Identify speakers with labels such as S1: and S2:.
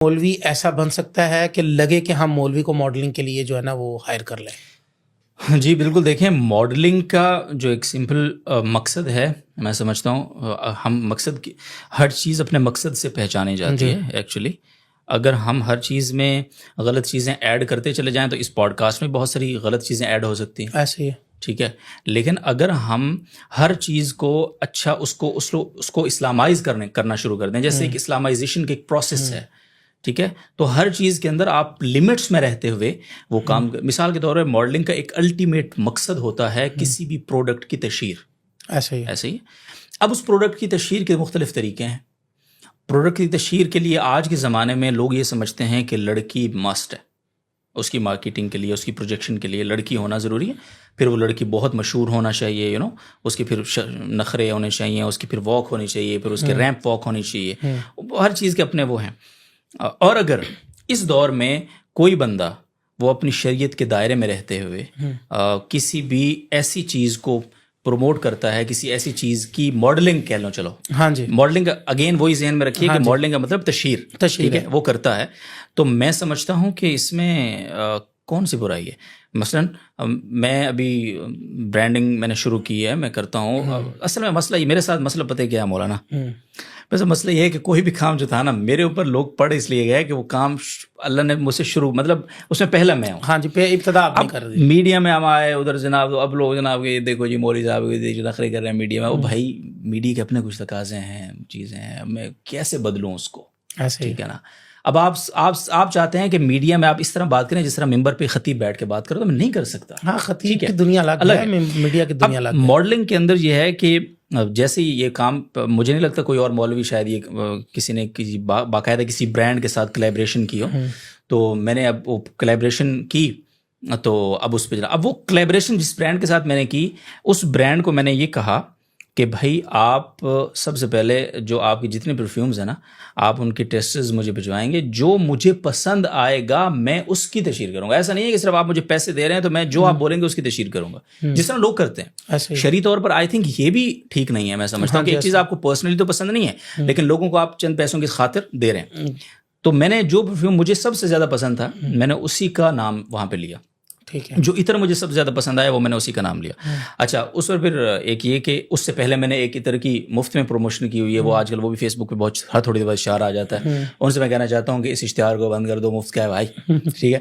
S1: مولوی ایسا بن سکتا ہے کہ لگے کہ ہم مولوی کو ماڈلنگ کے لیے جو ہے نا وہ ہائر کر لیں؟
S2: جی بالکل. دیکھیں ماڈلنگ کا جو ایک سمپل مقصد ہے، میں سمجھتا ہوں ہم مقصد کی ہر چیز اپنے مقصد سے پہچانی جاتی ہے ایکچولی. اگر ہم ہر چیز میں غلط چیزیں ایڈ کرتے چلے جائیں تو اس پوڈ کاسٹ میں بہت ساری غلط چیزیں ایڈ ہو سکتی ہیں.
S1: ایسے ہی ہے.
S2: ٹھیک ہے، لیکن اگر ہم ہر چیز کو اچھا اس کو اسلامائز کرنا شروع کر دیں، جیسے ایک اسلامائزیشن کی ایک پروسیس ہے، ٹھیک ہے، تو ہر چیز کے اندر آپ لمٹس میں رہتے ہوئے وہ کام. مثال کے طور پر ماڈلنگ کا ایک الٹیمیٹ مقصد ہوتا ہے کسی بھی پروڈکٹ کی تشہیر. ایسے ہی اب اس پروڈکٹ کی تشہیر کے مختلف طریقے ہیں. پروڈکٹ کی تشہیر کے لیے آج کے زمانے میں لوگ یہ سمجھتے ہیں کہ لڑکی مسٹ ہے، اس کی مارکیٹنگ کے لیے، اس کی پروجیکشن کے لیے لڑکی ہونا ضروری ہے. پھر وہ لڑکی بہت مشہور ہونا چاہیے، اس کے پھر نخرے ہونے چاہیے، اس کی پھر واک ہونی چاہیے، پھر اس کے ریمپ واک ہونی چاہیے. ہر چیز کے اپنے وہ ہیں. اور اگر اس دور میں کوئی بندہ وہ اپنی شریعت کے دائرے میں رہتے ہوئے کسی بھی ایسی چیز کو پروموٹ کرتا ہے، کسی ایسی چیز کی ماڈلنگ کہہ لو، چلو
S1: ہاں جی،
S2: ماڈلنگ اگین وہی ذہن میں رکھیے کہ ماڈلنگ کا مطلب تشہیر، ٹھیک ہے، وہ کرتا ہے، تو میں سمجھتا ہوں کہ اس میں کون سی برائی ہے. مثلا میں ابھی برانڈنگ میں نے شروع کی ہے، میں کرتا ہوں. اصل میں مسئلہ یہ میرے ساتھ مسئلہ پتہ ہے کیا ہے مولانا؟ ویسے مسئلہ یہ ہے کہ کوئی بھی کام جو تھا نا میرے اوپر لوگ پڑھ اس لیے گئے کہ وہ کام اللہ نے مجھ سے شروع، مطلب اس میں پہلا میں ہوں.
S1: ہاں جی، ابتدا آپ نے کر دی.
S2: میڈیا میں ہم آئے ادھر جناب، اب لوگ جناب یہ دیکھو جی مولوی صاحب جو نخرے کر رہے ہیں میڈیا میں. وہ بھائی میڈیا کے اپنے کچھ تقاضے ہیں، چیزیں ہیں، میں کیسے بدلوں اس کو؟ ٹھیک ہے نا. اب آپ چاہتے ہیں کہ میڈیا میں آپ اس طرح بات کریں جس طرح ممبر پہ خطیب بیٹھ کے بات کرو، تو میں نہیں کر سکتا.
S1: ہاں، خطیب کی دنیا الگ ہے، میڈیا کی دنیا الگ ہے.
S2: ماڈلنگ کے اندر یہ ہے کہ جیسے یہ کام مجھے نہیں لگتا کوئی اور مولوی شاید یہ کسی نے باقاعدہ کسی برانڈ کے ساتھ کلیبریشن کی ہو. تو میں نے اب وہ کلیبریشن کی، تو اب اس پہ اب وہ کلیبریشن جس برانڈ کے ساتھ میں نے کی، اس برانڈ کو میں نے یہ کہا کہ بھائی آپ سب سے پہلے جو آپ کی جتنے پرفیومز ہیں نا، آپ ان کے ٹیسٹز مجھے بھجوائیں گے، جو مجھے پسند آئے گا میں اس کی تشہیر کروں گا. ایسا نہیں ہے کہ صرف آپ مجھے پیسے دے رہے ہیں تو میں جو آپ بولیں گے اس کی تشہیر کروں گا، جس طرح لوگ کرتے ہیں. شرعی طور پر آئی تھنک یہ بھی ٹھیک نہیں ہے. میں سمجھتا ہوں کہ ایک چیز آپ کو پرسنلی تو پسند نہیں ہے، لیکن لوگوں کو آپ چند پیسوں کی خاطر دے رہے ہیں. تو میں نے جو پرفیوم مجھے سب سے زیادہ پسند تھا میں نے اسی کا نام وہاں پہ لیا. جو عطر مجھے سب سے زیادہ پسند آیا وہ میں نے اسی کا نام لیا. اچھا، اس پر پھر ایک یہ کہ اس سے پہلے میں نے ایک عطر کی مفت میں پروموشن کی ہوئی ہے. وہ آج کل وہ بھی فیس بک پہ بہت ہر تھوڑی دیر بعد اشتہار آ جاتا ہے. ان سے میں کہنا چاہتا ہوں کہ اس اشتہار کو بند کر دو، مفت کیا ہے بھائی، ٹھیک ہے.